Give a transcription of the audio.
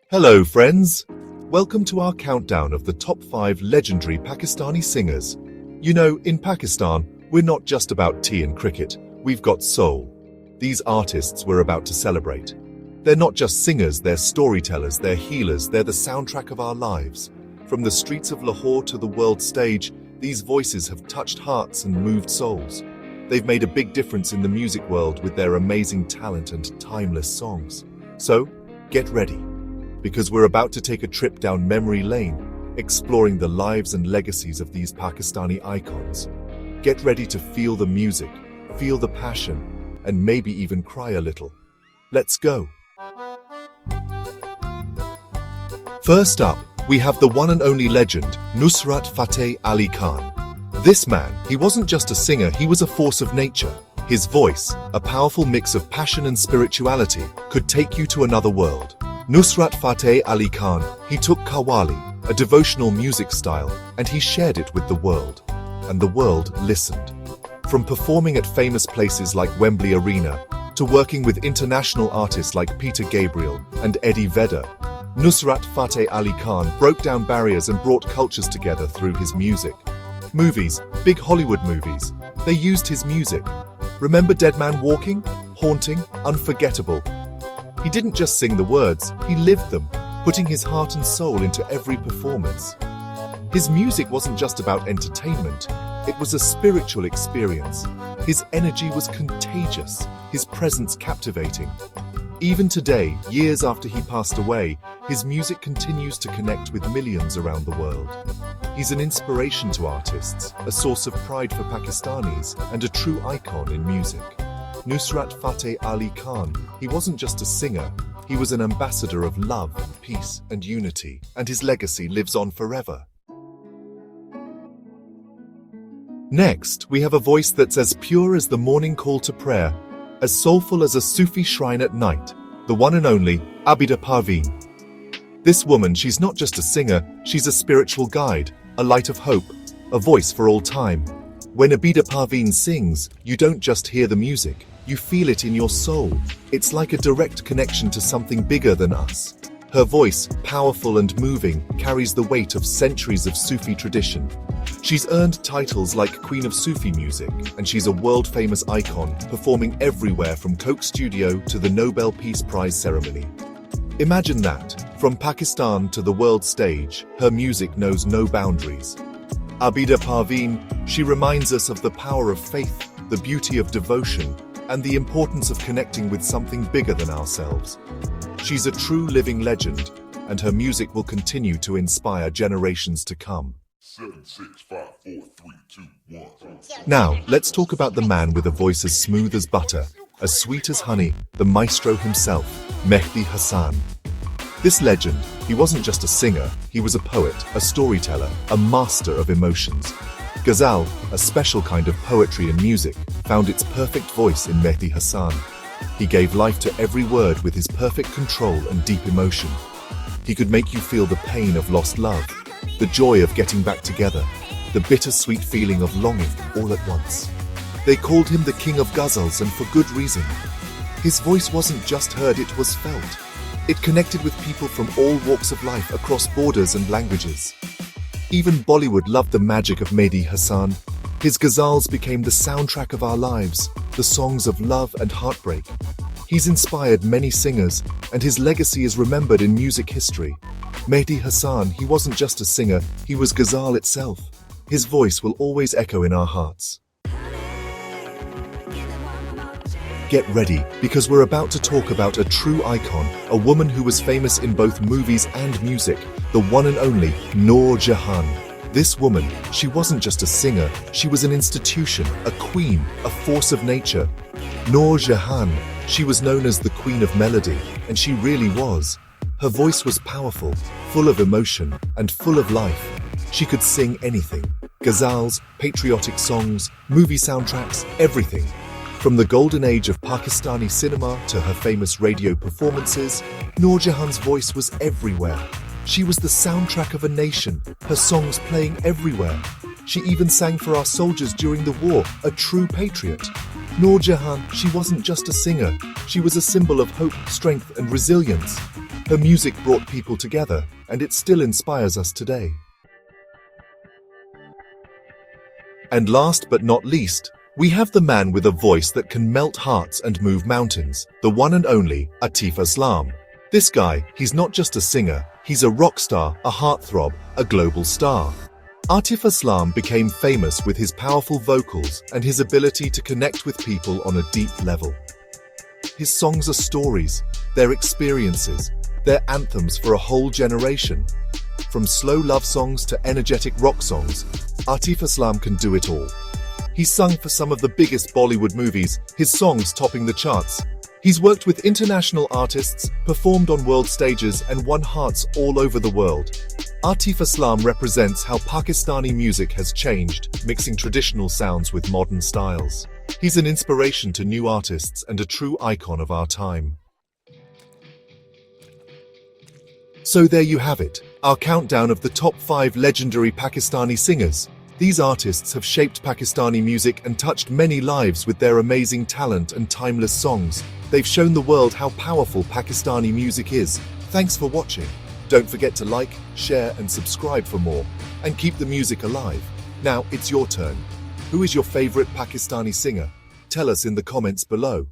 Hello friends! Welcome to our countdown of the top 5 legendary Pakistani singers. You know, in Pakistan, we're not just about tea and cricket, we've got soul. These artists we're about to celebrate. They're not just singers, they're storytellers, they're healers, they're the soundtrack of our lives. From the streets of Lahore to the world stage, these voices have touched hearts and moved souls. They've made a big difference in the music world with their amazing talent and timeless songs. So, get ready, because we're about to take a trip down memory lane, exploring the lives and legacies of these Pakistani icons. Get ready to feel the music, feel the passion, and maybe even cry a little. Let's go! First up, we have the one and only legend, Nusrat Fateh Ali Khan. This man, he wasn't just a singer, he was a force of nature. His voice, a powerful mix of passion and spirituality, could take you to another world. Nusrat Fateh Ali Khan, he took Qawwali, a devotional music style, and he shared it with the world. And the world listened. From performing at famous places like Wembley Arena, to working with international artists like Peter Gabriel and Eddie Vedder, Nusrat Fateh Ali Khan broke down barriers and brought cultures together through his music. Movies, big Hollywood movies, they used his music. Remember Dead Man Walking? Haunting, unforgettable. He didn't just sing the words, he lived them, putting his heart and soul into every performance. His music wasn't just about entertainment, it was a spiritual experience. His energy was contagious, his presence captivating. Even today, years after he passed away, his music continues to connect with millions around the world. He's an inspiration to artists, a source of pride for Pakistanis, and a true icon in music. Nusrat Fateh Ali Khan, he wasn't just a singer, he was an ambassador of love, peace, and unity, and his legacy lives on forever. Next, we have a voice that's as pure as the morning call to prayer, as soulful as a Sufi shrine at night, the one and only Abida Parveen. This woman, she's not just a singer, she's a spiritual guide, a light of hope, a voice for all time. When Abida Parveen sings, you don't just hear the music, you feel it in your soul. It's like a direct connection to something bigger than us. Her voice, powerful and moving, carries the weight of centuries of Sufi tradition. She's earned titles like Queen of Sufi Music, and she's a world-famous icon, performing everywhere from Coke Studio to the Nobel Peace Prize ceremony. Imagine that, from Pakistan to the world stage, her music knows no boundaries. Abida Parveen, she reminds us of the power of faith, the beauty of devotion, and the importance of connecting with something bigger than ourselves. She's a true living legend, and her music will continue to inspire generations to come. 7, 6, 5, 4, 3, 2, 1. Now, let's talk about the man with a voice as smooth as butter, as sweet as honey, the maestro himself, Mehdi Hasan. This legend, he wasn't just a singer, he was a poet, a storyteller, a master of emotions. Ghazal, a special kind of poetry and music, found its perfect voice in Mehdi Hasan. He gave life to every word with his perfect control and deep emotion. He could make you feel the pain of lost love, the joy of getting back together, the bittersweet feeling of longing all at once. They called him the king of ghazals, and for good reason. His voice wasn't just heard, it was felt. It connected with people from all walks of life across borders and languages. Even Bollywood loved the magic of Mehdi Hasan. His ghazals became the soundtrack of our lives, the songs of love and heartbreak. He's inspired many singers, and his legacy is remembered in music history. Mehdi Hasan, he wasn't just a singer, he was ghazal itself. His voice will always echo in our hearts. Get ready, because we're about to talk about a true icon, a woman who was famous in both movies and music, the one and only Noor Jahan. This woman, she wasn't just a singer, she was an institution, a queen, a force of nature. Noor Jahan, she was known as the Queen of Melody, and she really was. Her voice was powerful, full of emotion, and full of life. She could sing anything. Ghazals, patriotic songs, movie soundtracks, everything. From the golden age of Pakistani cinema to her famous radio performances, Noor Jahan's voice was everywhere. She was the soundtrack of a nation, her songs playing everywhere. She even sang for our soldiers during the war, a true patriot. Noor Jahan, she wasn't just a singer, she was a symbol of hope, strength, and resilience. Her music brought people together, and it still inspires us today. And last but not least, we have the man with a voice that can melt hearts and move mountains, the one and only Atif Aslam. This guy, he's not just a singer, he's a rock star, a heartthrob, a global star. Atif Aslam became famous with his powerful vocals and his ability to connect with people on a deep level. His songs are stories, they're experiences, they're anthems for a whole generation. From slow love songs to energetic rock songs, Atif Aslam can do it all. He's sung for some of the biggest Bollywood movies, his songs topping the charts. He's worked with international artists, performed on world stages, and won hearts all over the world. Atif Aslam represents how Pakistani music has changed, mixing traditional sounds with modern styles. He's an inspiration to new artists and a true icon of our time. So there you have it, our countdown of the top 5 legendary Pakistani singers. These artists have shaped Pakistani music and touched many lives with their amazing talent and timeless songs. They've shown the world how powerful Pakistani music is. Thanks for watching. Don't forget to like, share and subscribe for more. And keep the music alive. Now it's your turn. Who is your favorite Pakistani singer? Tell us in the comments below.